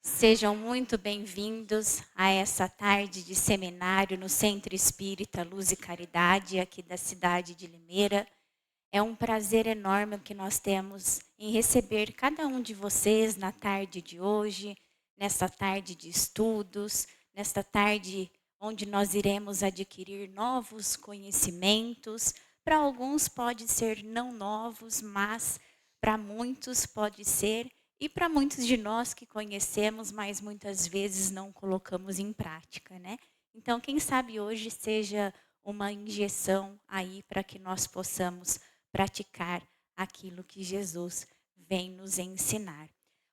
Sejam muito bem-vindos a essa tarde de seminário no Centro Espírita Luz e Caridade, aqui da cidade de Limeira. É um prazer enorme que nós temos em receber cada um de vocês na tarde de hoje, nesta tarde de estudos, nesta tarde onde nós iremos adquirir novos conhecimentos. Para alguns pode ser não novos, mas para muitos pode ser, e para muitos de nós que conhecemos, mas muitas vezes não colocamos em prática, né? Então, quem sabe hoje seja uma injeção aí para que nós possamos praticar aquilo que Jesus vem nos ensinar.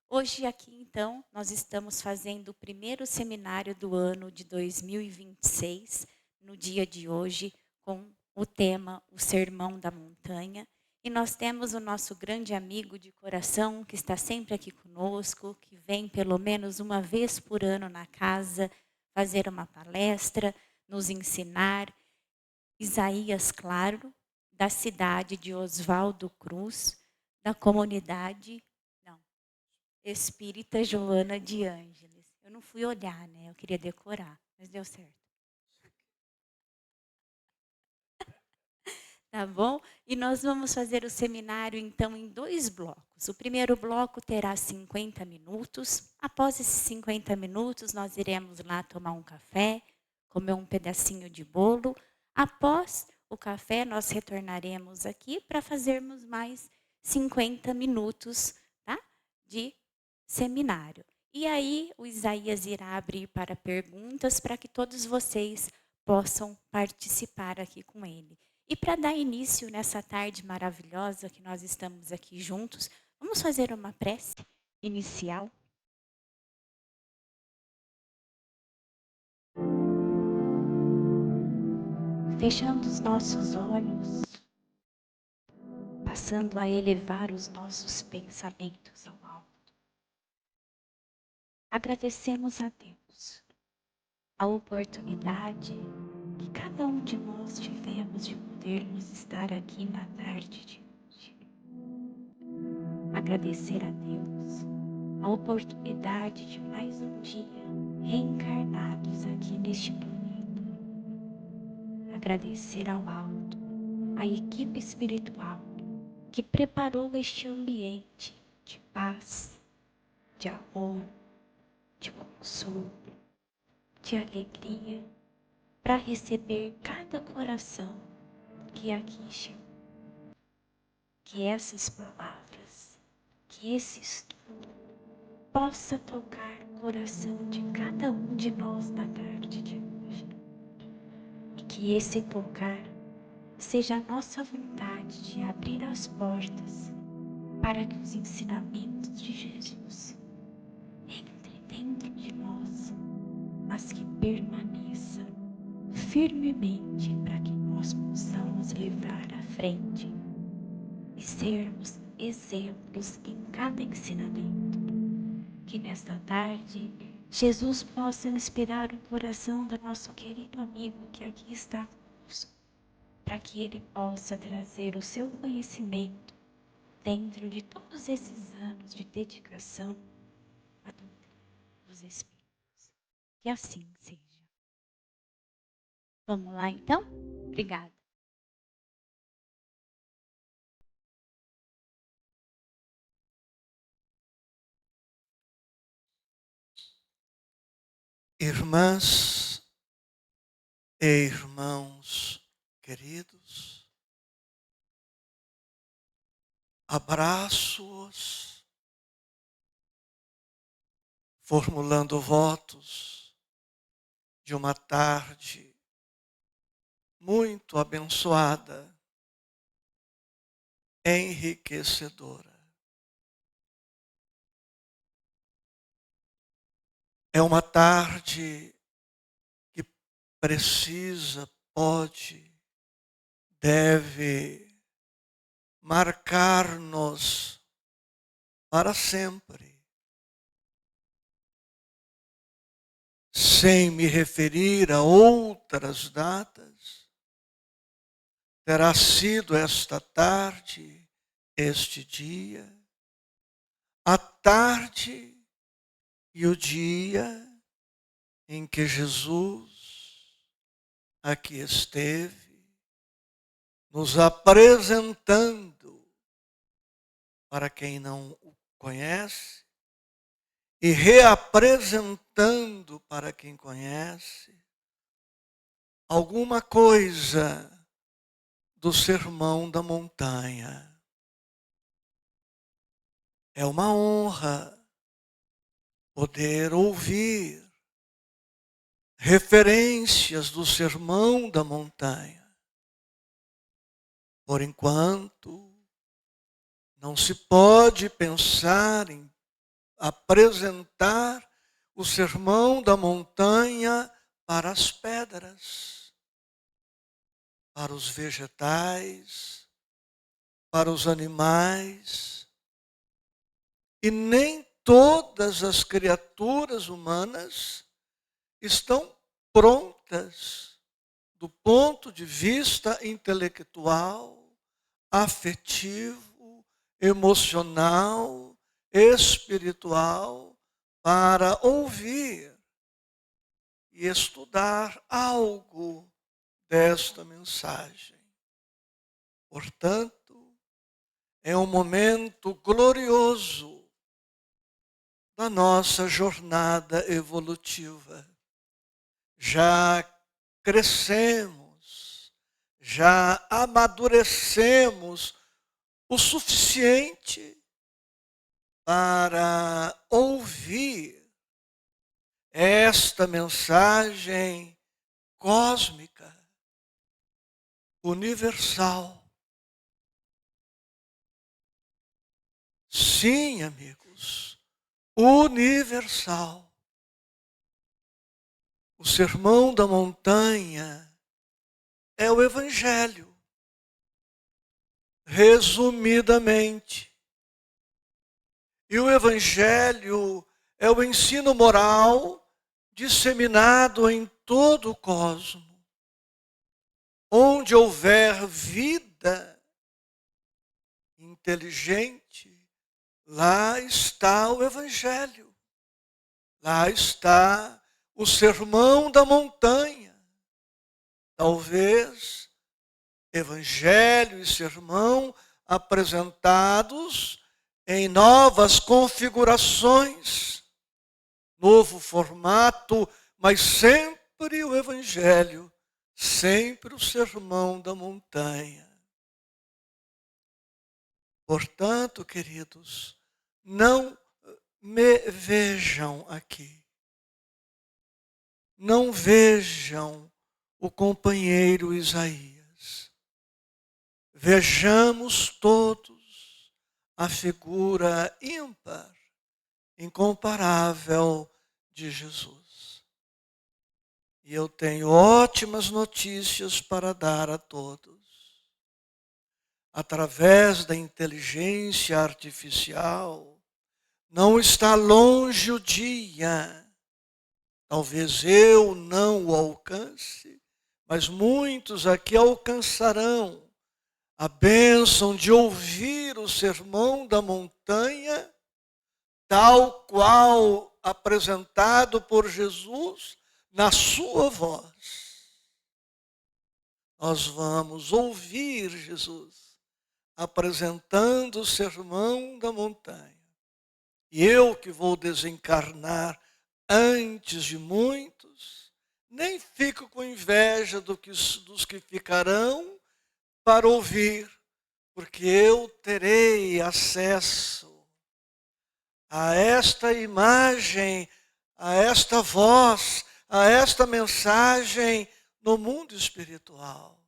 Hoje aqui, então, nós estamos fazendo o primeiro seminário do ano de 2026, no dia de hoje, com o tema O Sermão da Montanha. E nós temos o nosso grande amigo de coração, que está sempre aqui conosco, que vem pelo menos uma vez por ano na casa, fazer uma palestra, nos ensinar. Isaías Claro, da cidade de Oswaldo Cruz, da comunidade, não, Espírita Joana de Ângeles. Eu não fui olhar, né? Eu queria decorar, mas deu certo. Tá bom? E nós vamos fazer o seminário, então, em 2 blocos. O primeiro bloco terá 50 minutos. Após esses 50 minutos, nós iremos lá tomar um café, comer um pedacinho de bolo. Após o café, nós retornaremos aqui para fazermos mais 50 minutos, tá? De seminário. E aí, o Isaías irá abrir para perguntas para que todos vocês possam participar aqui com ele. E para dar início nessa tarde maravilhosa que nós estamos aqui juntos, vamos fazer uma prece inicial. Fechando os nossos olhos, passando a elevar os nossos pensamentos ao alto. Agradecemos a Deus a oportunidade que cada um de nós tivemos de podermos estar aqui na tarde de hoje. Agradecer a Deus a oportunidade de mais um dia reencarnados aqui neste planeta. Agradecer ao alto, à equipe espiritual que preparou este ambiente de paz, de amor, de consolo, de alegria, para receber cada coração que aqui chegou. Que essas palavras, que esse estudo possa tocar o coração de cada um de nós na tarde de hoje. E que esse tocar seja a nossa vontade de abrir as portas para que os ensinamentos de Jesus entrem dentro de nós, mas que permaneça firmemente para que nós possamos levar à frente e sermos exemplos em cada ensinamento. Que nesta tarde Jesus possa inspirar o coração do nosso querido amigo que aqui está conosco, para que ele possa trazer o seu conhecimento dentro de todos esses anos de dedicação à doutrina dos Espíritos. Que assim seja. Vamos lá então? Obrigada. Irmãs e irmãos queridos, abraço-os, formulando votos de uma tarde muito abençoada, enriquecedora. É uma tarde que precisa, pode, deve marcar-nos para sempre. Sem me referir a outras datas, terá sido esta tarde, este dia, a tarde e o dia em que Jesus aqui esteve, nos apresentando para quem não o conhece e reapresentando para quem conhece alguma coisa do Sermão da Montanha. É uma honra poder ouvir referências do Sermão da Montanha. Por enquanto, não se pode pensar em apresentar o Sermão da Montanha para as pedras, para os vegetais, para os animais, e nem todas as criaturas humanas estão prontas do ponto de vista intelectual, afetivo, emocional, espiritual, para ouvir e estudar algo desta mensagem. Portanto, é um momento glorioso da nossa jornada evolutiva. Já crescemos, já amadurecemos o suficiente para ouvir esta mensagem cósmica, universal. Sim, amigos, universal. O Sermão da Montanha é o Evangelho, resumidamente. E o Evangelho é o ensino moral disseminado em todo o cosmos. Onde houver vida inteligente, lá está o Evangelho. Lá está o Sermão da Montanha. Talvez Evangelho e Sermão apresentados em novas configurações, novo formato, mas sempre o Evangelho, sempre o Sermão da Montanha. Portanto, queridos, não me vejam aqui. Não vejam o companheiro Isaías. Vejamos todos a figura ímpar, incomparável de Jesus. E eu tenho ótimas notícias para dar a todos. Através da inteligência artificial, não está longe o dia. Talvez eu não o alcance, mas muitos aqui alcançarão a bênção de ouvir o Sermão da Montanha, tal qual apresentado por Jesus na sua voz. Nós vamos ouvir Jesus apresentando o Sermão da Montanha. E eu que vou desencarnar antes de muitos, nem fico com inveja dos que ficarão para ouvir, porque eu terei acesso a esta imagem, a esta voz, a esta mensagem no mundo espiritual.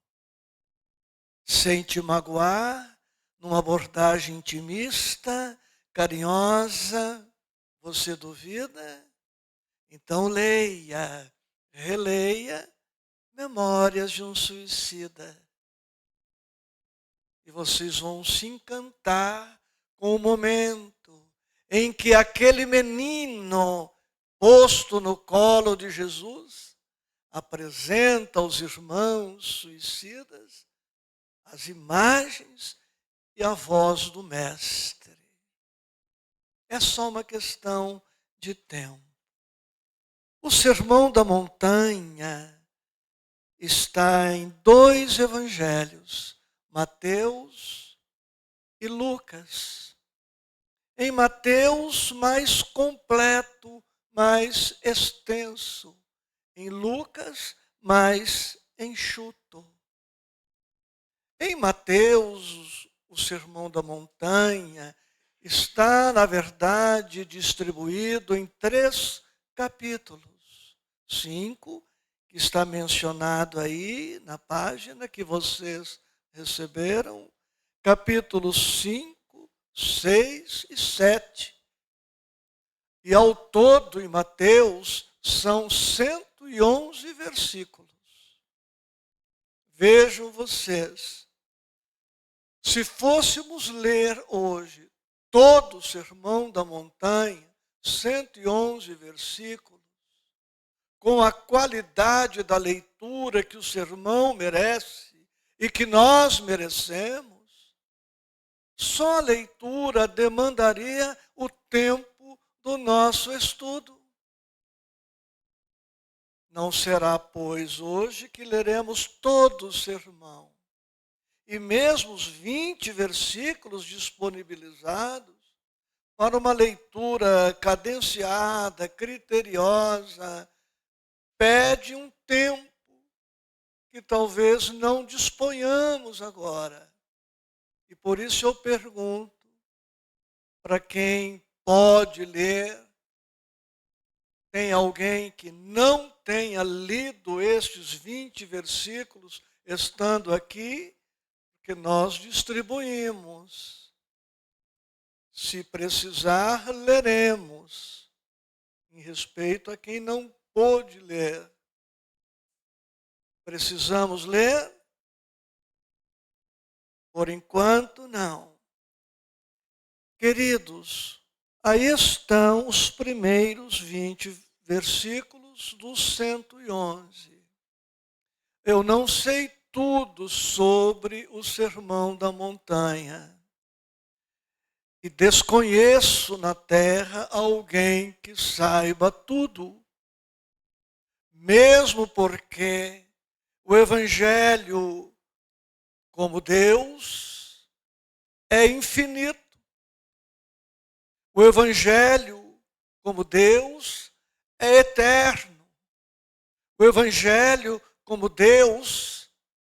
Sem te magoar, numa abordagem intimista, carinhosa. Você duvida? Então leia, releia Memórias de um Suicida. E vocês vão se encantar com o momento em que aquele menino posto no colo de Jesus apresenta aos irmãos suicidas as imagens e a voz do Mestre. É só uma questão de tempo. O Sermão da Montanha está em 2 evangelhos, Mateus e Lucas. Em Mateus, mais completo, mais extenso. Em Lucas, mais enxuto. Em Mateus, o Sermão da Montanha está, na verdade, distribuído em 3 capítulos. 5, que está mencionado aí na página que vocês receberam, capítulos 5, 6 e 7. E ao todo, em Mateus, são 111 versículos. Vejam vocês, se fôssemos ler hoje todo o Sermão da Montanha, 111 versículos, com a qualidade da leitura que o sermão merece e que nós merecemos, só a leitura demandaria o tempo do nosso estudo. Não será, pois, hoje que leremos todo o sermão. E mesmo os 20 versículos disponibilizados para uma leitura cadenciada, criteriosa, pede um tempo que talvez não disponhamos agora. E por isso eu pergunto, para quem pode ler, tem alguém que não tenha lido estes 20 versículos estando aqui? Que nós distribuímos. Se precisar, leremos, em respeito a quem não pôde ler. Precisamos ler? Por enquanto, não. Queridos, aí estão os primeiros 20 versículos dos 111. Eu não sei tudo sobre o Sermão da Montanha. E desconheço na terra alguém que saiba tudo. Mesmo porque o Evangelho, como Deus, é infinito. O Evangelho, como Deus, é eterno. O Evangelho, como Deus,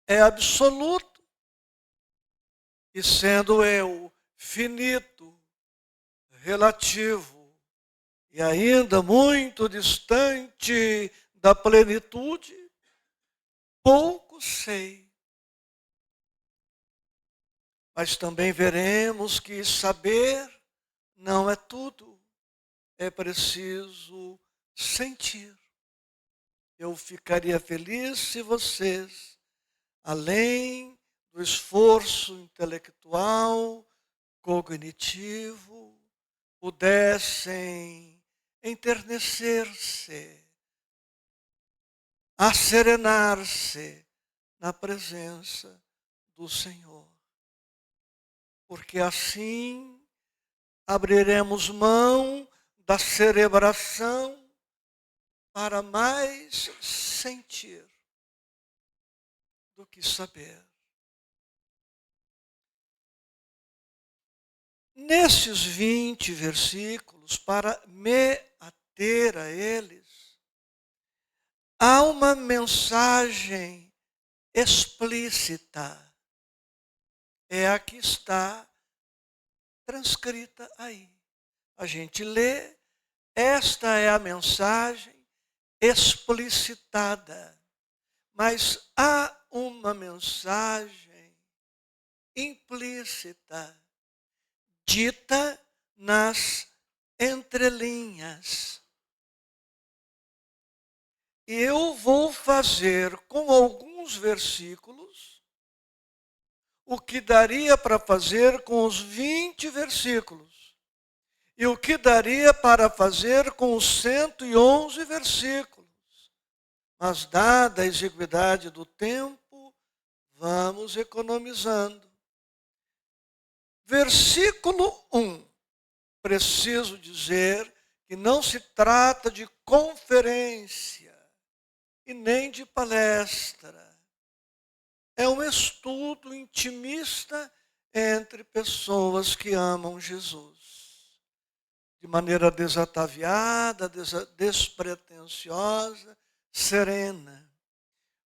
é absoluto. E sendo eu finito, relativo e ainda muito distante da plenitude, pouco sei. Mas também veremos que saber não é tudo. É preciso sentir. Eu ficaria feliz se vocês, além do esforço intelectual, cognitivo, pudessem enternecer-se, asserenar-se na presença do Senhor. Porque assim abriremos mão da cerebração para mais sentir do que saber. Nesses 20 versículos, para me ater a eles, há uma mensagem explícita. É a que está transcrita aí. A gente lê, esta é a mensagem explicitada. Mas há uma mensagem implícita, dita nas entrelinhas. E eu vou fazer com alguns versículos o que daria para fazer com os 20 versículos. E o que daria para fazer com os 111 versículos. Mas dada a exiguidade do tempo, vamos economizando. Versículo 1. Preciso dizer que não se trata de conferência e nem de palestra. É um estudo intimista entre pessoas que amam Jesus. De maneira desataviada, despretensiosa, serena.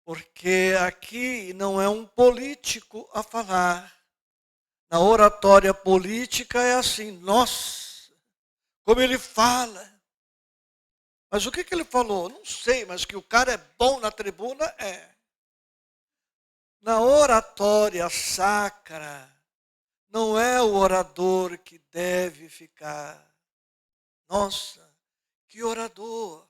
Porque aqui não é um político a falar. Na oratória política é assim, nossa, como ele fala. Mas o que ele falou? Não sei, mas que o cara é bom na tribuna, é. Na oratória sacra, não é o orador que deve ficar. Nossa, que orador!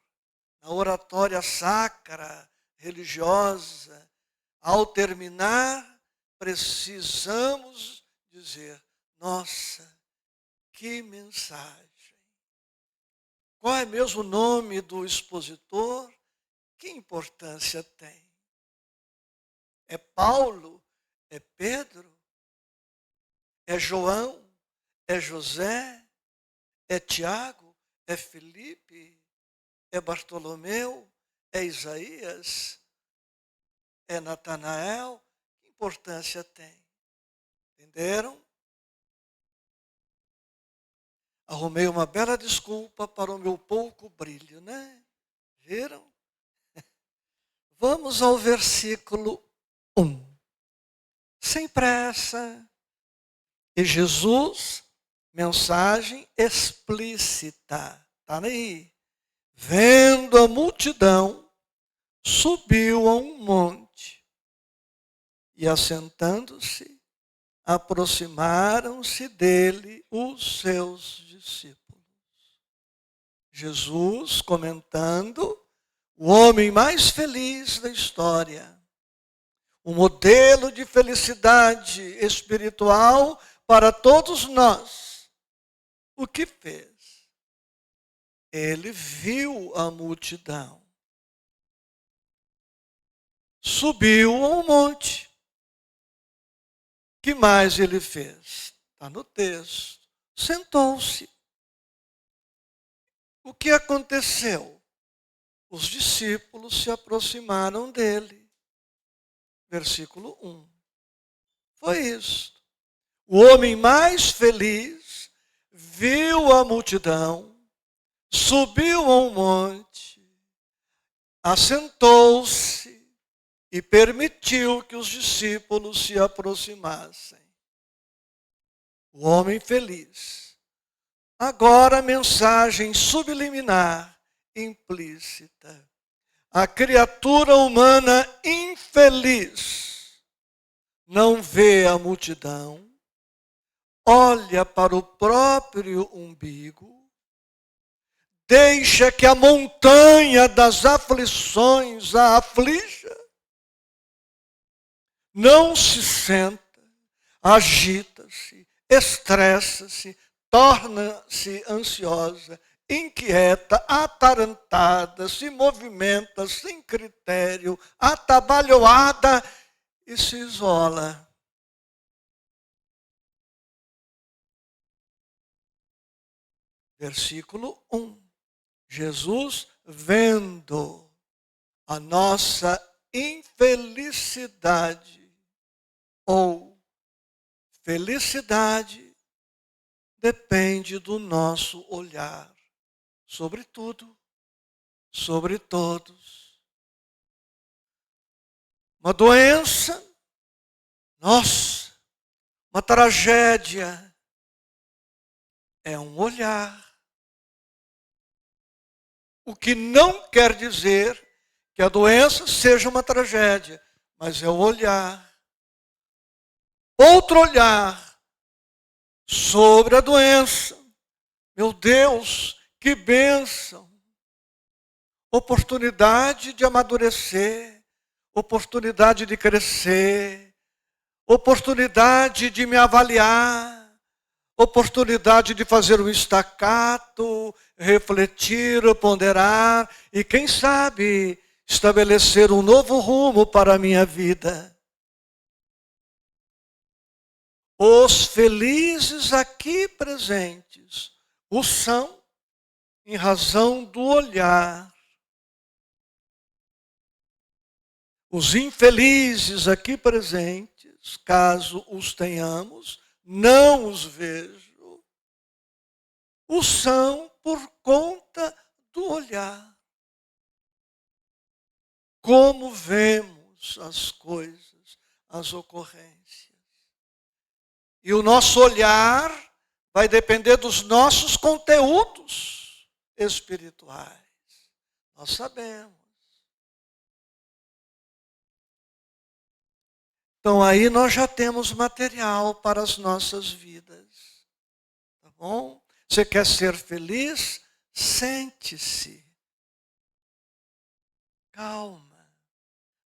Na oratória sacra, religiosa, ao terminar, precisamos dizer, nossa, que mensagem! Qual é mesmo o nome do expositor? Que importância tem? É Paulo? É Pedro? É João? É José? É Tiago? É Felipe? É Bartolomeu? É Isaías? É Natanael? Que importância tem? Entenderam? Arrumei uma bela desculpa para o meu pouco brilho, né? Viram? Vamos ao versículo 1. Sem pressa. E Jesus, mensagem explícita. Está aí. Vendo a multidão, subiu a um monte. E assentando-se, aproximaram-se dele os seus discípulos. Jesus comentando, o homem mais feliz da história. Um modelo de felicidade espiritual para todos nós. O que fez? Ele viu a multidão. Subiu a um monte. O que mais ele fez? Está no texto. Sentou-se. O que aconteceu? Os discípulos se aproximaram dele. Versículo 1. Foi isso. O homem mais feliz viu a multidão, subiu a um monte, assentou-se e permitiu que os discípulos se aproximassem. O homem feliz. Agora a mensagem subliminar, implícita. A criatura humana infeliz não vê a multidão, olha para o próprio umbigo, deixa que a montanha das aflições a aflija, não se senta, agita-se, estressa-se, torna-se ansiosa, inquieta, atarantada, se movimenta sem critério, atabalhoada e se isola. Versículo 1. Jesus, vendo a nossa infelicidade ou felicidade, depende do nosso olhar. Sobre tudo, sobre todos. Uma doença, nossa, uma tragédia, é um olhar. O que não quer dizer que a doença seja uma tragédia, mas é o olhar. Outro olhar sobre a doença. Meu Deus, que bênção! Oportunidade de amadurecer, oportunidade de crescer, oportunidade de me avaliar, oportunidade de fazer um estacato, refletir, ponderar e, quem sabe, estabelecer um novo rumo para a minha vida. Os felizes aqui presentes o são em razão do olhar. Os infelizes aqui presentes, caso os tenhamos, não os vejo, o são por conta do olhar. Como vemos as coisas, as ocorrências. E o nosso olhar vai depender dos nossos conteúdos espirituais. Nós sabemos. Então aí nós já temos material para as nossas vidas. Tá bom? Você quer ser feliz? Sente-se. Calma.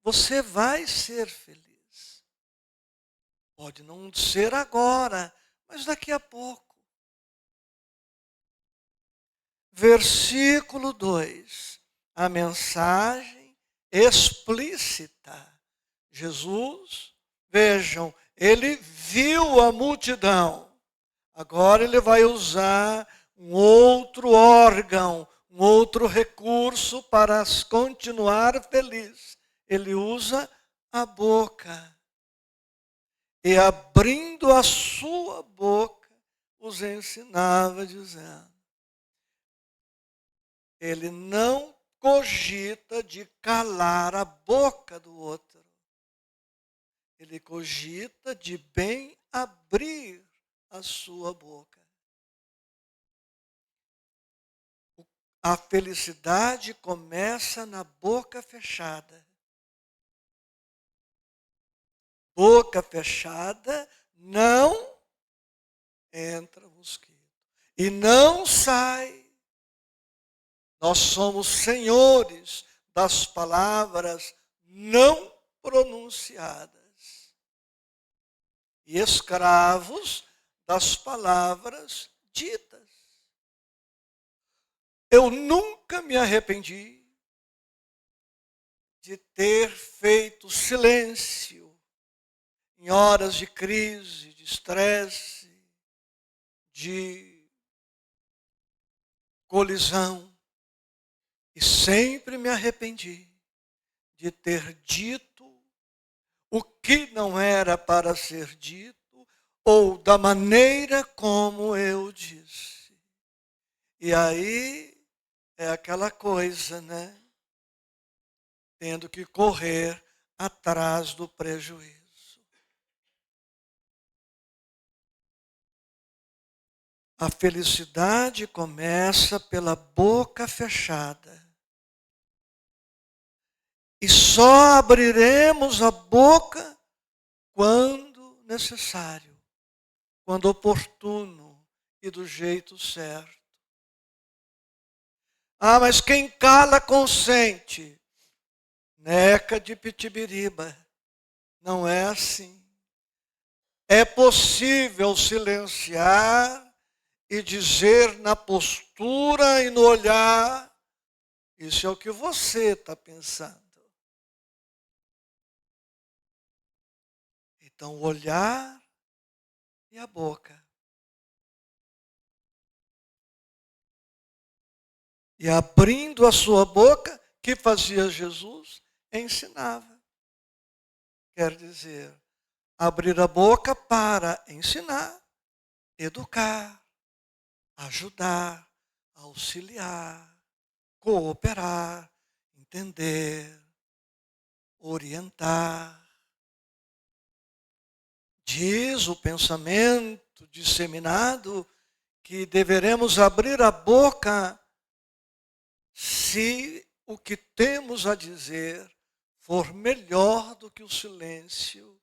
Você vai ser feliz. Pode não ser agora, mas daqui a pouco. Versículo 2. A mensagem explícita. Jesus, vejam, ele viu a multidão. Agora ele vai usar um outro órgão, um outro recurso para continuar feliz. Ele usa a boca. E abrindo a sua boca, os ensinava dizendo. Ele não cogita de calar a boca do outro. Ele cogita de bem abrir a sua boca. A felicidade começa na boca fechada. Boca fechada, não entra mosquito. E não sai. Nós somos senhores das palavras não pronunciadas. E escravos das palavras ditas. Eu nunca me arrependi de ter feito silêncio em horas de crise, de estresse, de colisão. E sempre me arrependi de ter dito o que não era para ser dito ou da maneira como eu disse. E aí é aquela coisa, né? Tendo que correr atrás do prejuízo. A felicidade começa pela boca fechada. E só abriremos a boca quando necessário, quando oportuno e do jeito certo. Ah, mas quem cala consente. Neca de Pitibiriba. Não é assim. É possível silenciar e dizer na postura e no olhar, isso é o que você está pensando. Então, o olhar e a boca. E abrindo a sua boca, que fazia Jesus? Ensinava. Quer dizer, abrir a boca para ensinar, educar, ajudar, auxiliar, cooperar, entender, orientar. Diz o pensamento disseminado que deveremos abrir a boca se o que temos a dizer for melhor do que o silêncio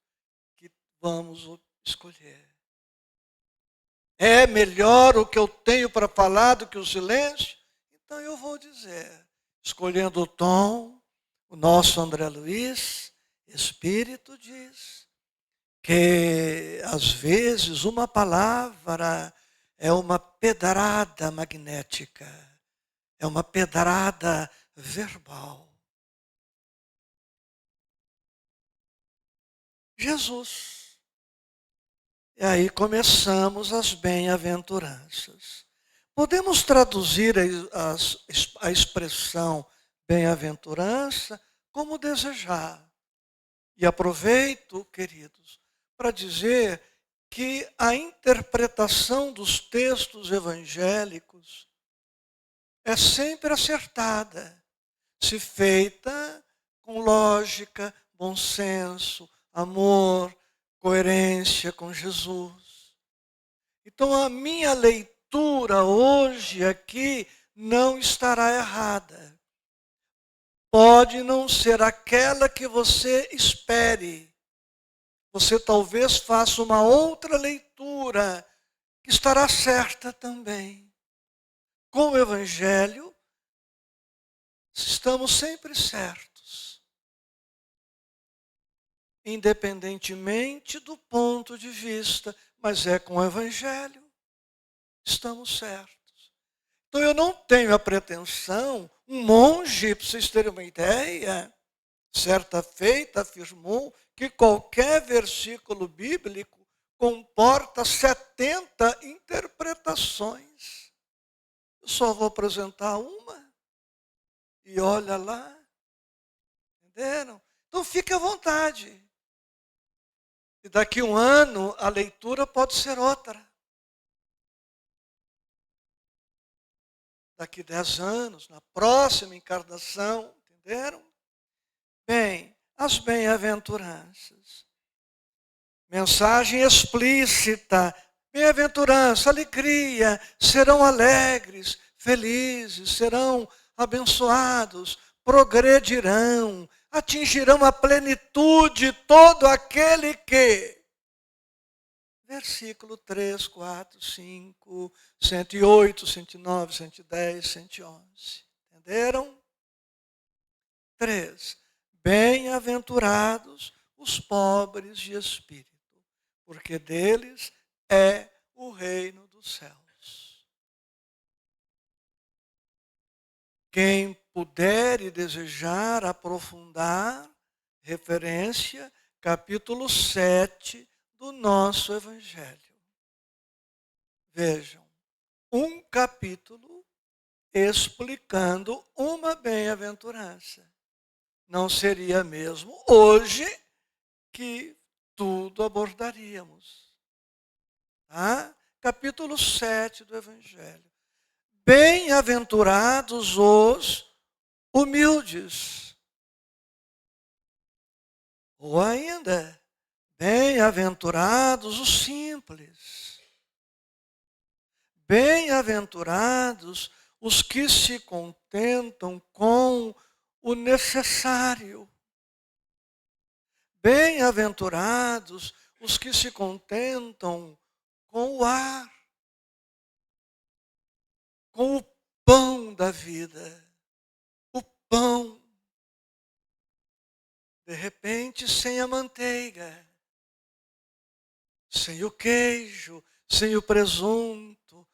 que vamos escolher. É melhor o que eu tenho para falar do que o silêncio? Então eu vou dizer, escolhendo o tom, o nosso André Luiz, Espírito diz que às vezes uma palavra é uma pedrada magnética, é uma pedrada verbal. Jesus. E aí começamos as bem-aventuranças. Podemos traduzir a expressão bem-aventurança como desejar. E aproveito, queridos, para dizer que a interpretação dos textos evangélicos é sempre acertada, se feita com lógica, bom senso, amor, coerência com Jesus. Então a minha leitura hoje aqui não estará errada. Pode não ser aquela que você espere. Você talvez faça uma outra leitura que estará certa também. Com o Evangelho, estamos sempre certos, independentemente do ponto de vista, mas é com o Evangelho, estamos certos. Então eu não tenho a pretensão, um monge, para vocês terem uma ideia, certa feita afirmou que qualquer versículo bíblico comporta 70 interpretações. Eu só vou apresentar uma e olha lá. Entenderam? Então fique à vontade. E daqui a um ano a leitura pode ser outra. Daqui 10 anos, na próxima encarnação, entenderam? Bem, as bem-aventuranças. Mensagem explícita. Bem-aventurança, alegria, serão alegres, felizes, serão abençoados, progredirão, atingirão a plenitude todo aquele que. Versículo 3, 4, 5, 108, 109, 110, 111. Entenderam? 3. Bem-aventurados os pobres de espírito, porque deles é o reino dos céus. Quem puder e desejar aprofundar, referência, capítulo 7 do nosso Evangelho. Vejam, um capítulo explicando uma bem-aventurança. Não seria mesmo hoje que tudo abordaríamos. Tá? Capítulo 7 do Evangelho. Bem-aventurados os humildes. Ou ainda, bem-aventurados os simples. Bem-aventurados os que se contentam com o necessário. Bem-aventurados os que se contentam com o ar, com o pão da vida, o pão, de repente sem a manteiga, sem o queijo, sem o presunto,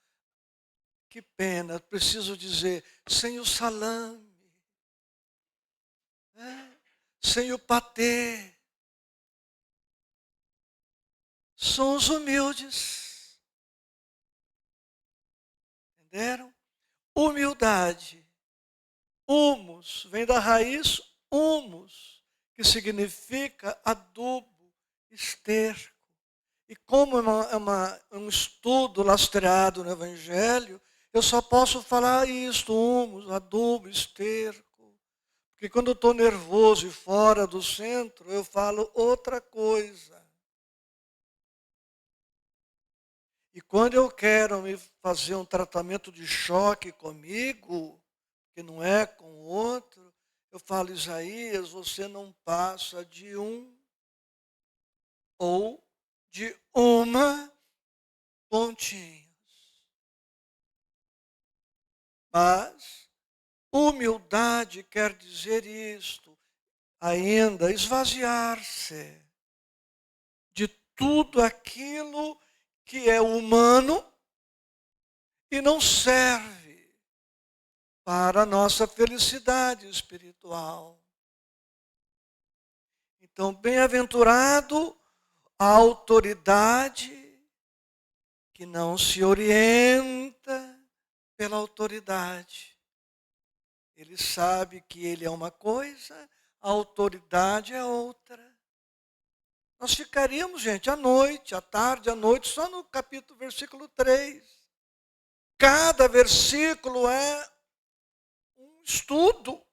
que pena, preciso dizer, sem o salame, né? Sem o patê. São os humildes. Entenderam? Humildade. Humus, vem da raiz humus, que significa adubo, esterco. E como é um estudo lastreado no Evangelho, eu só posso falar isto, humus, adubo, esterco. Porque quando eu estou nervoso e fora do centro, eu falo outra coisa. E quando eu quero me fazer um tratamento de choque comigo, que não é com o outro, eu falo, Isaías, você não passa de um ou de uma pontinhos. Mas humildade quer dizer isto, ainda esvaziar-se de tudo aquilo que é humano e não serve para a nossa felicidade espiritual. Então, bem-aventurado a autoridade que não se orienta pela autoridade. Ele sabe que ele é uma coisa, a autoridade é outra. Nós ficaríamos, gente, à noite, à tarde, à noite, só no capítulo, versículo 3. Cada versículo é um estudo.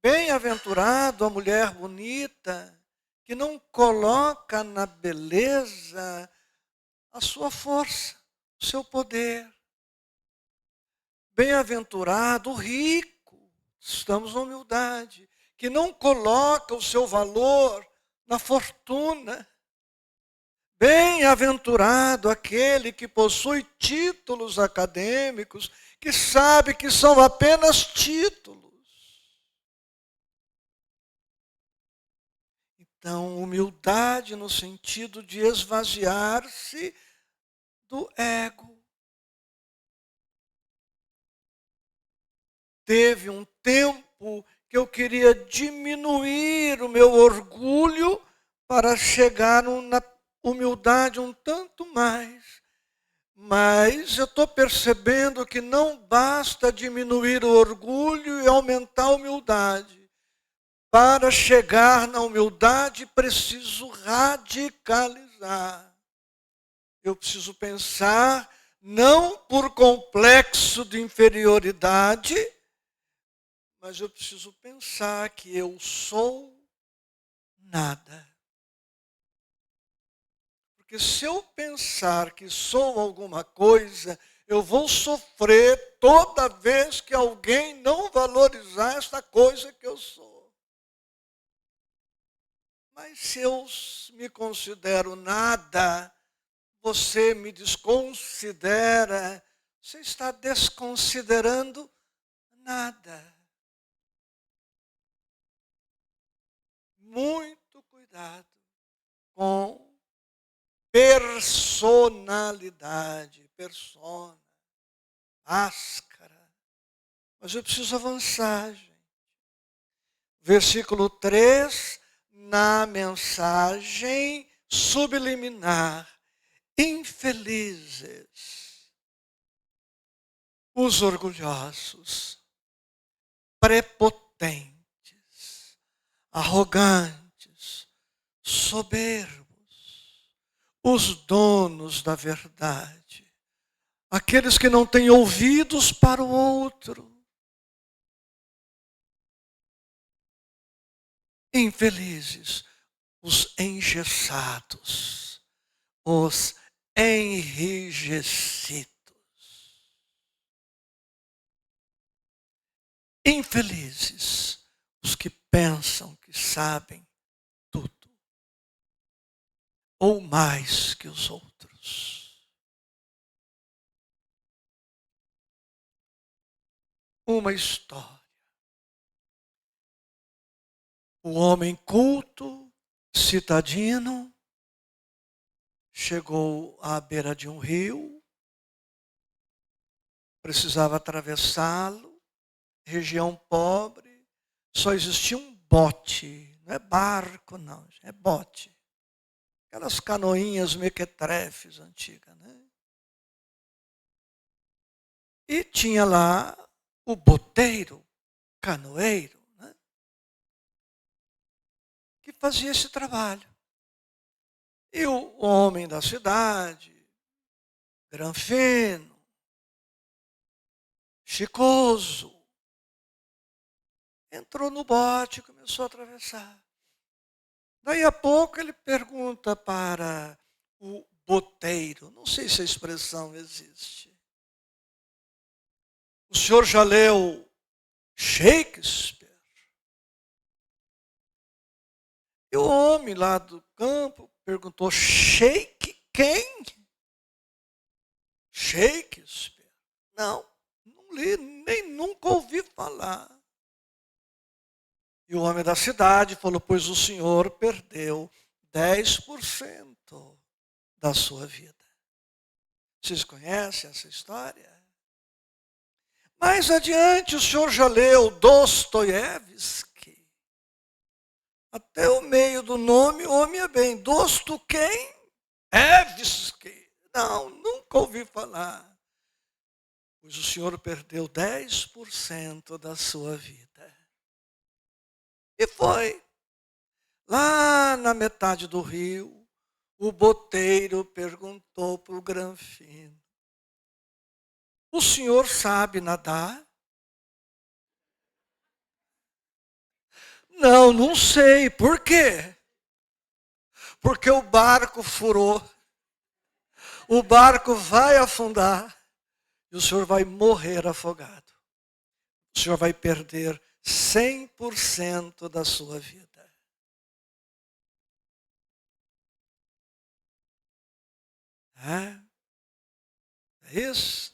Bem-aventurado a mulher bonita, que não coloca na beleza a sua força, o seu poder. Bem-aventurado o rico, estamos na humildade, que não coloca o seu valor na fortuna. Bem-aventurado aquele que possui títulos acadêmicos, que sabe que são apenas títulos. Então, humildade no sentido de esvaziar-se do ego. Teve um tempo que eu queria diminuir o meu orgulho para chegar na humildade um tanto mais. Mas eu estou percebendo que não basta diminuir o orgulho e aumentar a humildade. Para chegar na humildade, preciso radicalizar. Eu preciso pensar, não por complexo de inferioridade, mas eu preciso pensar que eu sou nada. Porque se eu pensar que sou alguma coisa, eu vou sofrer toda vez que alguém não valorizar essa coisa que eu sou. Mas se eu me considero nada, você me desconsidera, você está desconsiderando nada. Muito cuidado com personalidade, persona, máscara. Mas eu preciso avançar, gente. Versículo 3, na mensagem subliminar. Infelizes os orgulhosos, prepotentes, arrogantes, soberbos, os donos da verdade, aqueles que não têm ouvidos para o outro. Infelizes os engessados, os enrijecidos. Infelizes os que pensam que sabem tudo, ou mais que os outros. Uma história. O homem culto, citadino, chegou à beira de um rio, precisava atravessá-lo, região pobre, só existia um bote, não é barco não, é bote. Aquelas canoinhas mequetrefes antigas, né? E tinha lá o boteiro, canoeiro, né? Que fazia esse trabalho. E o homem da cidade, granfino, chicoso, entrou no bote e começou a atravessar. Daí a pouco ele pergunta para o boteiro, não sei se a expressão existe. O senhor já leu Shakespeare? E o homem lá do campo perguntou, Shake quem? Shakespeare? Não li, nem nunca ouvi falar. E o homem da cidade falou, pois o senhor perdeu 10% da sua vida. Vocês conhecem essa história? Mais adiante, o senhor já leu Dostoiévski? Até o meio do nome, homem é bem. Dosto quem? Evski. Não, nunca ouvi falar. pois o senhor perdeu 10% da sua vida. E foi. Lá na metade do rio, o boteiro perguntou para o Granfino: o senhor sabe nadar? Não, não sei. Por quê? Porque o barco furou. O barco vai afundar e o senhor vai morrer afogado. O senhor vai perder 100% da sua vida. É isso.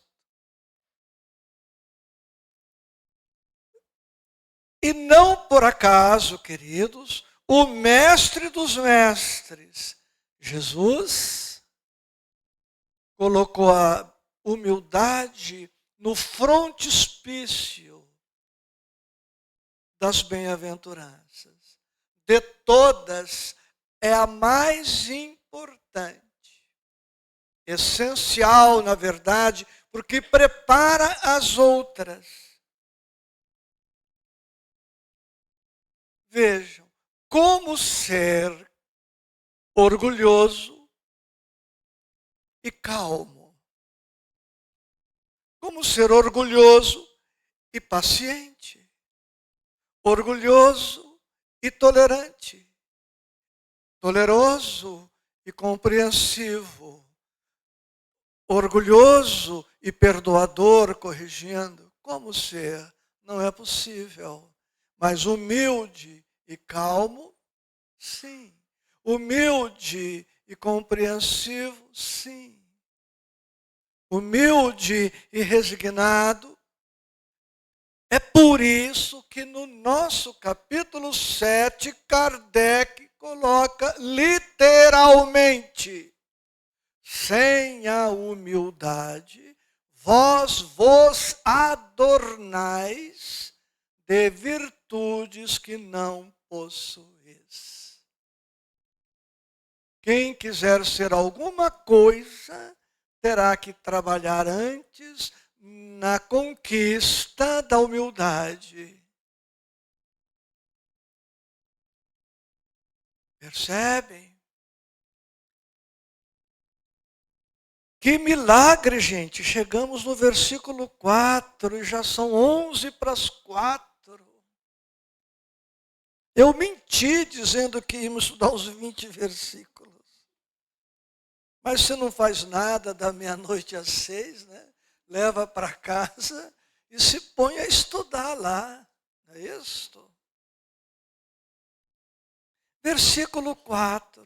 E não por acaso, queridos, o mestre dos mestres, Jesus, colocou a humildade no frontispício das bem-aventuranças. De todas, é a mais importante. Essencial, na verdade, porque prepara as outras. Vejam, como ser orgulhoso e calmo. Como ser orgulhoso e paciente. Orgulhoso e tolerante. Toleroso e compreensivo. Orgulhoso e perdoador, corrigindo. Como ser? Não é possível. Mas humilde e calmo, sim. Humilde e compreensivo, sim. Humilde e resignado. É por isso que no nosso capítulo 7, Kardec coloca literalmente: sem a humildade, vós vos adornais de virtudes que não possuís. Quem quiser ser alguma coisa, terá que trabalhar antes na conquista da humildade. Percebem? Que milagre, gente. Chegamos no versículo 4 e já são 11 para as 4. Eu menti dizendo que íamos estudar os 20 versículos. Mas você não faz nada da meia-noite às 6, né? Leva para casa e se põe a estudar lá. Não é isso? Versículo 4.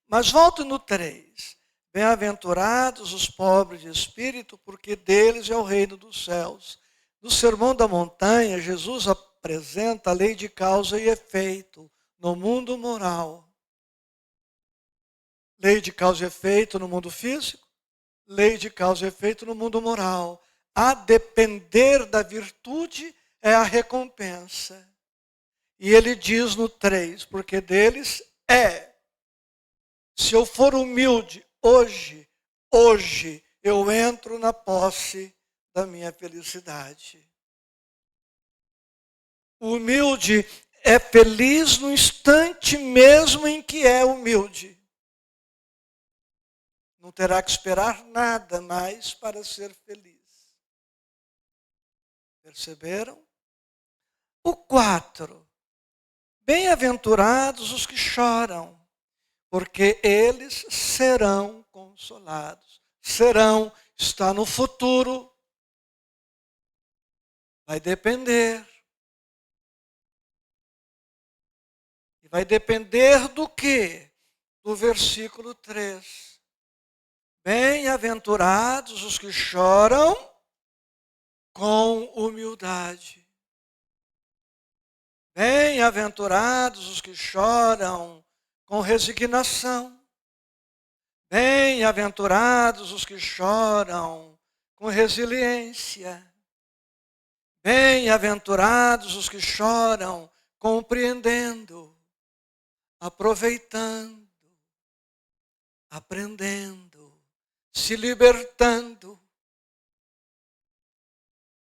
Mas volto no 3. Bem-aventurados os pobres de espírito, porque deles é o reino dos céus. No Sermão da Montanha, Jesus apresenta a lei de causa e efeito no mundo moral. Lei de causa e efeito no mundo físico, lei de causa e efeito no mundo moral. A depender da virtude é a recompensa. E ele diz no 3, porque deles é. Se eu for humilde hoje eu entro na posse da minha felicidade. O humilde é feliz no instante mesmo em que é humilde. Não terá que esperar nada mais para ser feliz. Perceberam? O 4. Bem-aventurados os que choram, porque eles serão consolados. Serão, está no futuro. Vai depender. E vai depender do quê? Do versículo 3. Bem-aventurados os que choram com humildade. Bem-aventurados os que choram com resignação. Bem-aventurados os que choram com resiliência. Bem-aventurados os que choram compreendendo, aproveitando, aprendendo, se libertando.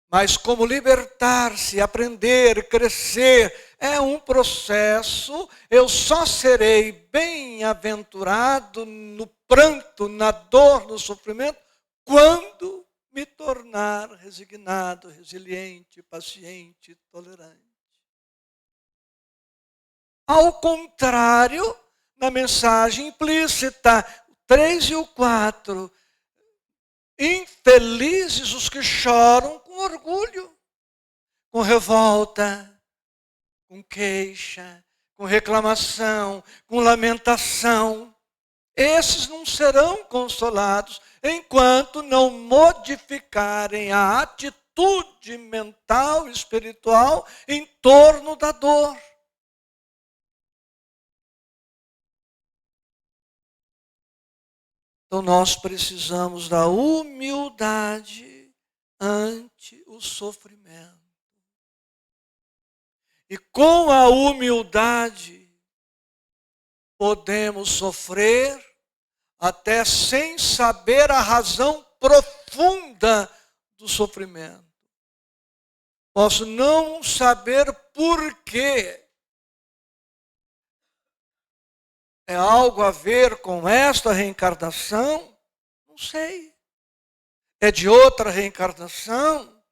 Mas como libertar-se, aprender, crescer, é um processo. Eu só serei bem-aventurado no pranto, na dor, no sofrimento, quando me tornar resignado, resiliente, paciente, tolerante. Ao contrário, na mensagem implícita, o 3 e o 4, infelizes os que choram com orgulho, com revolta, com queixa, com reclamação, com lamentação. Esses não serão consolados enquanto não modificarem a atitude mental e espiritual em torno da dor. Então nós precisamos da humildade ante o sofrimento. E com a humildade podemos sofrer até sem saber a razão profunda do sofrimento. Posso não saber por quê. É algo a ver com esta reencarnação? Não sei. É de outra reencarnação?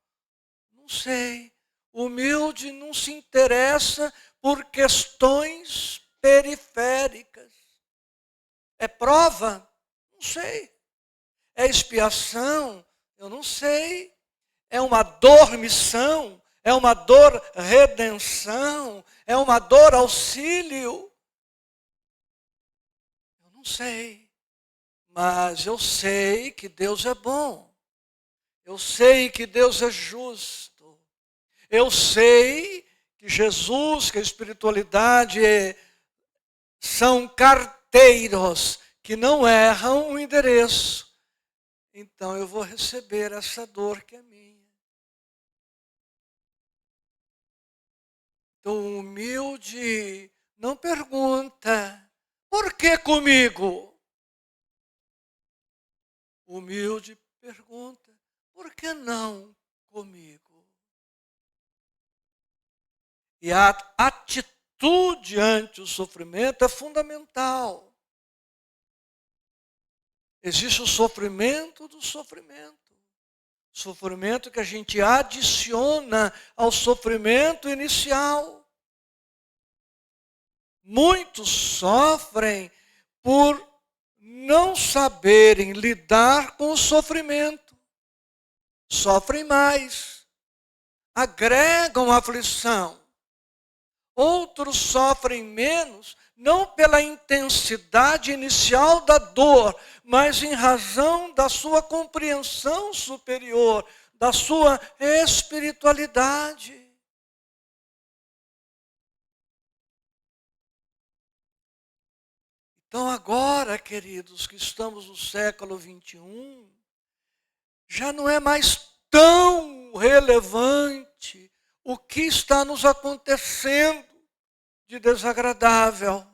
Não sei. Humilde não se interessa por questões periféricas. É prova? Não sei. É expiação? Eu não sei. É uma dormição? É uma dor redenção? É uma dor auxílio? Não sei, mas eu sei que Deus é bom. Eu sei que Deus é justo. Eu sei que Jesus, que a espiritualidade são carteiros que não erram o endereço. Então eu vou receber essa dor que é minha. Então o humilde não pergunta: por que comigo? O humilde pergunta: por que não comigo? E a atitude ante o sofrimento é fundamental. Existe o sofrimento do sofrimento. Sofrimento que a gente adiciona ao sofrimento inicial. Muitos sofrem por não saberem lidar com o sofrimento. Sofrem mais. Agregam aflição. Outros sofrem menos, não pela intensidade inicial da dor, mas em razão da sua compreensão superior, da sua espiritualidade. Então agora, queridos, que estamos no século 21, já não é mais tão relevante o que está nos acontecendo de desagradável.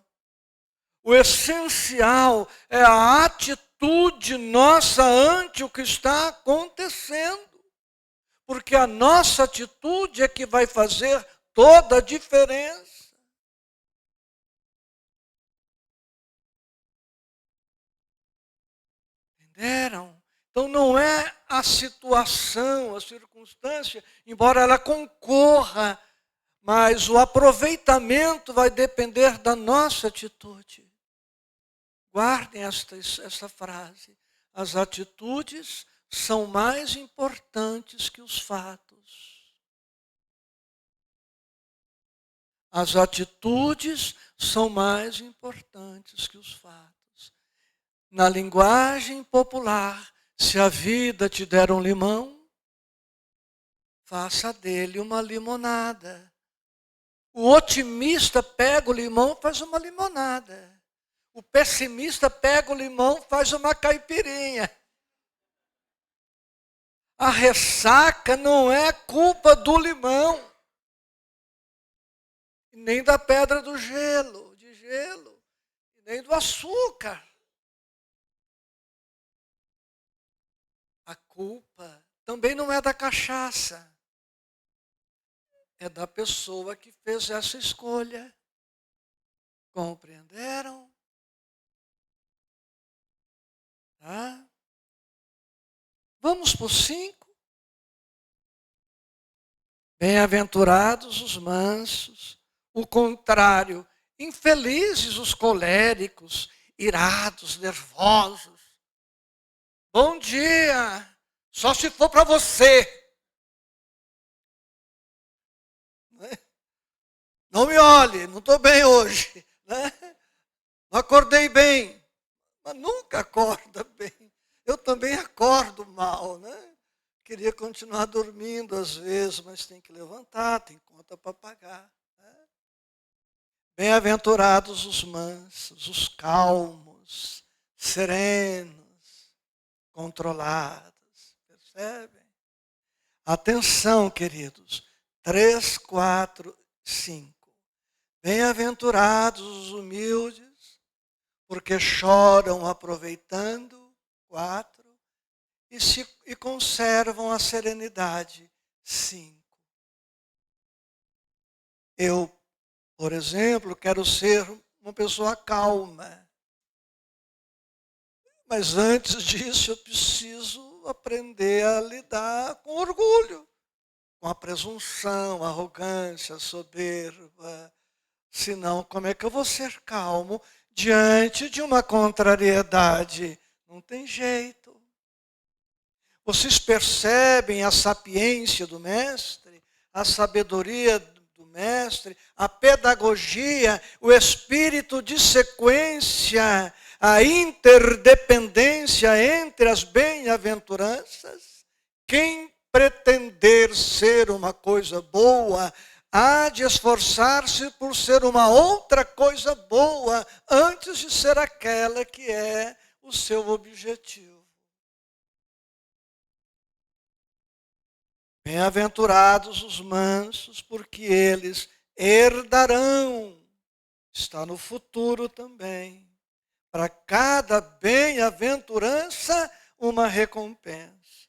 O essencial é a atitude nossa ante o que está acontecendo. Porque a nossa atitude é que vai fazer toda a diferença. Entenderam? Então não é a situação, a circunstância, embora ela concorra, mas o aproveitamento vai depender da nossa atitude. Guardem essa frase. As atitudes são mais importantes que os fatos. As atitudes são mais importantes que os fatos. Na linguagem popular, se a vida te der um limão, faça dele uma limonada. O otimista pega o limão e faz uma limonada. O pessimista pega o limão e faz uma caipirinha. A ressaca não é culpa do limão, nem da pedra de gelo, nem do açúcar. A culpa também não é da cachaça. é da pessoa que fez essa escolha. Compreenderam? Tá? Vamos por 5. Bem-aventurados os mansos. O contrário, infelizes os coléricos, irados, nervosos. Bom dia! Só se for para você. Não me olhe, não estou bem hoje. Né? Não acordei bem. Mas nunca acorda bem. Eu também acordo mal, né? Queria continuar dormindo às vezes, mas tem que levantar, tem conta para pagar. Né? Bem-aventurados os mansos, os calmos, serenos, controlados. Percebem? Atenção, queridos. 3, 4, 5. Bem-aventurados os humildes, porque choram aproveitando. 4. E conservam a serenidade. 5. Eu, por exemplo, quero ser uma pessoa calma. Mas antes disso eu preciso aprender a lidar com orgulho, com a presunção, a arrogância, a soberba. Senão, como é que eu vou ser calmo diante de uma contrariedade? Não tem jeito. Vocês percebem a sapiência do mestre, a sabedoria do mestre, a pedagogia, o espírito de sequência, a interdependência entre as bem-aventuranças? Quem pretender ser uma coisa boa, há de esforçar-se por ser uma outra coisa boa, antes de ser aquela que é o seu objetivo. Bem-aventurados os mansos, porque eles herdarão. Está no futuro também. Para cada bem-aventurança, uma recompensa.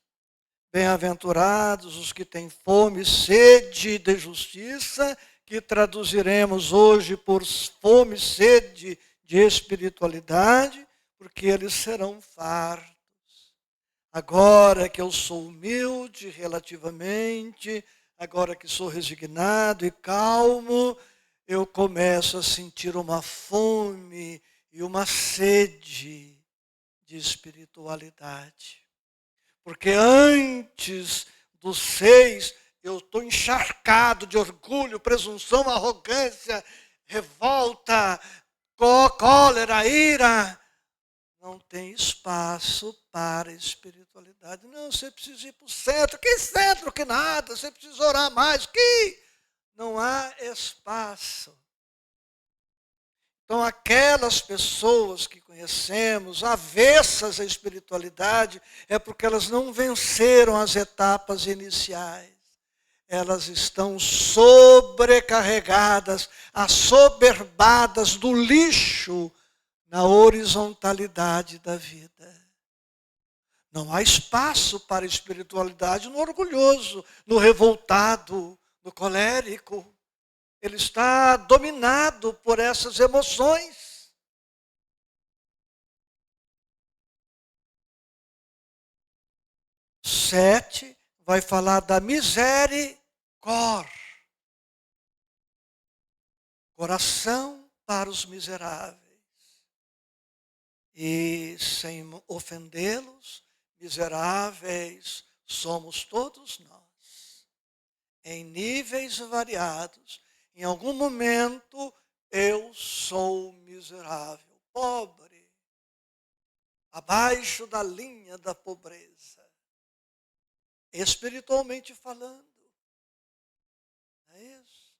Bem-aventurados os que têm fome e sede de justiça, que traduziremos hoje por fome e sede de espiritualidade, porque eles serão fartos. Agora que eu sou humilde relativamente, agora que sou resignado e calmo, eu começo a sentir uma fome e uma sede de espiritualidade. Porque antes dos 6, eu estou encharcado de orgulho, presunção, arrogância, revolta, cólera, ira. Não tem espaço para a espiritualidade. Não, você precisa ir para o centro. Que centro? Que nada. Você precisa orar mais. Que não há espaço. Então, aquelas pessoas que conhecemos, avessas à espiritualidade, é porque elas não venceram as etapas iniciais. Elas estão sobrecarregadas, assoberbadas do lixo na horizontalidade da vida. Não há espaço para a espiritualidade no orgulhoso, no revoltado, no colérico. Ele está dominado por essas emoções. Sete vai falar da misericórdia. Coração para os miseráveis. E sem ofendê-los, miseráveis somos todos nós. Em níveis variados. Em algum momento eu sou miserável, pobre, abaixo da linha da pobreza. Espiritualmente falando. É isso.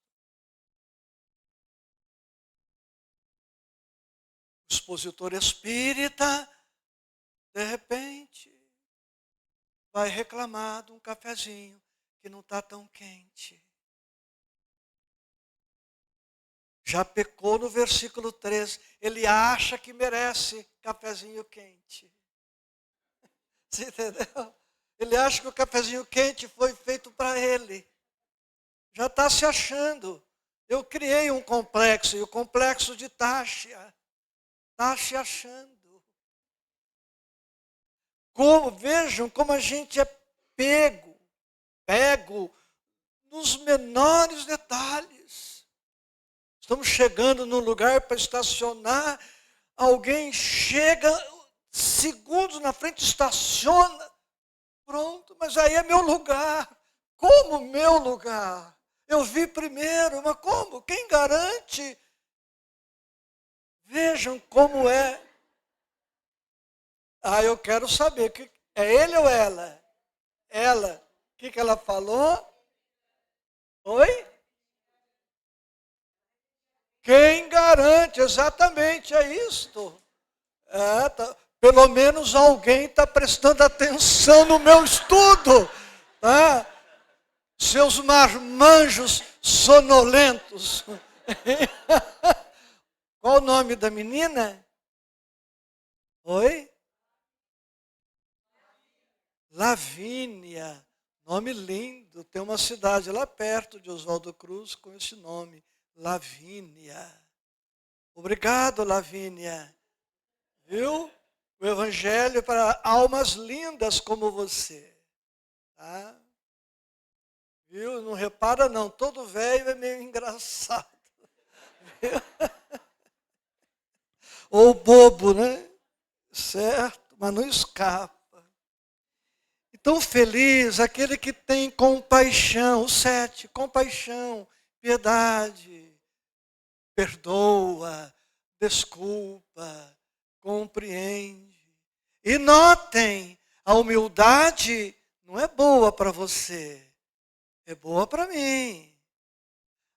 O expositor espírita, de repente, vai reclamar de um cafezinho que não está tão quente. Já pecou no versículo 3. Ele acha que merece cafezinho quente. Você entendeu? Ele acha que o cafezinho quente foi feito para ele. Já está se achando. Eu criei um complexo, e o complexo de Táchia. Está se achando. Vejam como a gente é pego nos menores detalhes. Estamos chegando num lugar para estacionar, alguém chega, segundos na frente, estaciona, pronto, mas aí é meu lugar. Como meu lugar? Eu vi primeiro, mas como? Quem garante? Vejam como é. Ah, eu quero saber, é ele ou ela? Ela, o que ela falou? Oi? Quem garante? Exatamente, é isto. Pelo menos alguém está prestando atenção no meu estudo. Tá? Seus marmanjos sonolentos. Qual o nome da menina? Oi? Lavínia. Nome lindo. Tem uma cidade lá perto de Oswaldo Cruz com esse nome. Lavínia. Obrigado, Lavínia. Viu? O evangelho para almas lindas como você. Tá? Viu? Não repara não, todo velho é meio engraçado. Ou bobo, né? Certo? Mas não escapa. Então feliz aquele que tem compaixão. O 7, compaixão, piedade, perdoa, desculpa, compreende. E notem, a humildade não é boa para você, é boa para mim.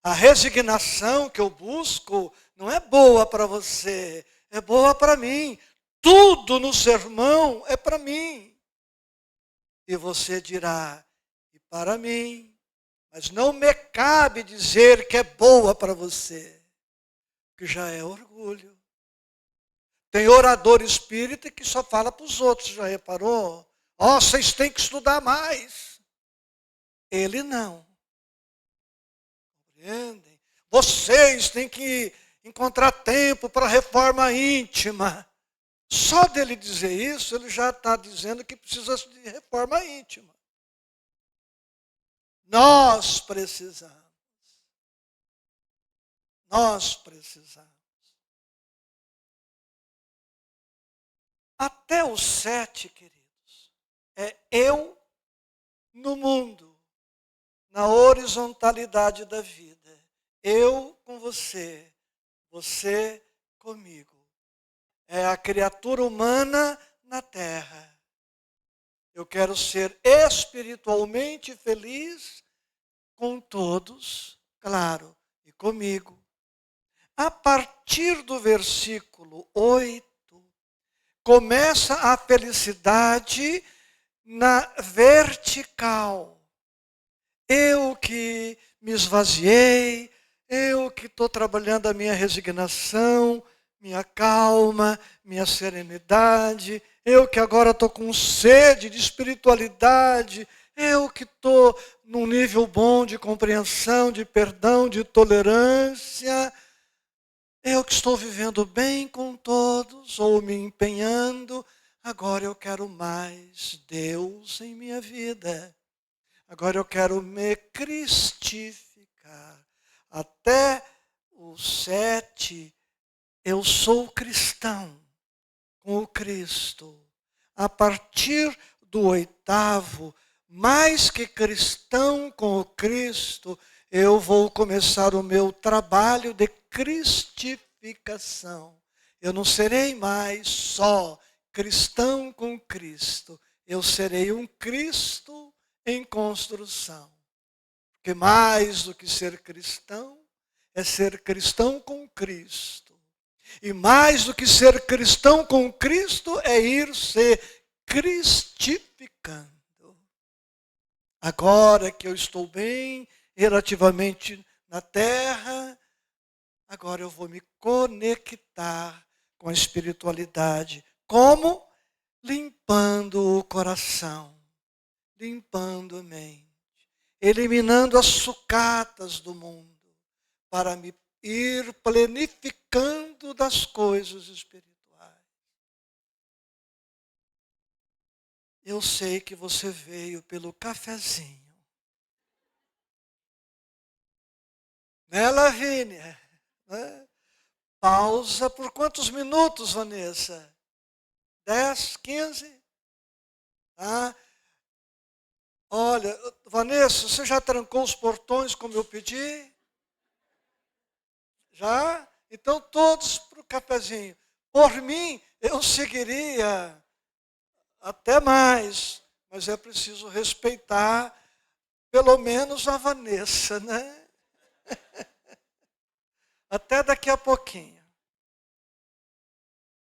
A resignação que eu busco não é boa para você, é boa para mim. Tudo no sermão é para mim. E você dirá, e para mim, mas não me cabe dizer que é boa para você, que já é orgulho. Tem orador espírita que só fala para os outros, já reparou? Ó, vocês têm que estudar mais. Ele não. Compreendem? Vocês têm que encontrar tempo para a reforma íntima. Só dele dizer isso, ele já está dizendo que precisa de reforma íntima. Nós precisamos. Nós precisamos. Até o 7, queridos, é eu no mundo, na horizontalidade da vida. Eu com você, você comigo. É a criatura humana na terra. Eu quero ser espiritualmente feliz com todos, claro, e comigo. A partir do versículo 8, começa a felicidade na vertical. Eu que me esvaziei, eu que estou trabalhando a minha resignação, minha calma, minha serenidade, eu que agora estou com sede de espiritualidade, eu que estou num nível bom de compreensão, de perdão, de tolerância, eu que estou vivendo bem com todos, ou me empenhando, agora eu quero mais Deus em minha vida. Agora eu quero me cristificar. Até o 7, eu sou cristão com o Cristo. A partir do 8º, mais que cristão com o Cristo, eu vou começar o meu trabalho de cristificação. Eu não serei mais só cristão com Cristo. Eu serei um Cristo em construção. Porque mais do que ser cristão, é ser cristão com Cristo. E mais do que ser cristão com Cristo, é ir se cristificando. Agora que eu estou bem, relativamente na terra, agora eu vou me conectar com a espiritualidade. Como? Limpando o coração, limpando a mente. eliminando as sucatas do mundo, para me ir planificando das coisas espirituais. Eu sei que você veio pelo cafezinho. Né, Lavínia? Né? Pausa por quantos minutos, Vanessa? 10, 15? Tá? Olha, Vanessa, você já trancou os portões como eu pedi? Já? Então todos para o cafezinho. Por mim, eu seguiria até mais, mas é preciso respeitar pelo menos a Vanessa, né? Até daqui a pouquinho.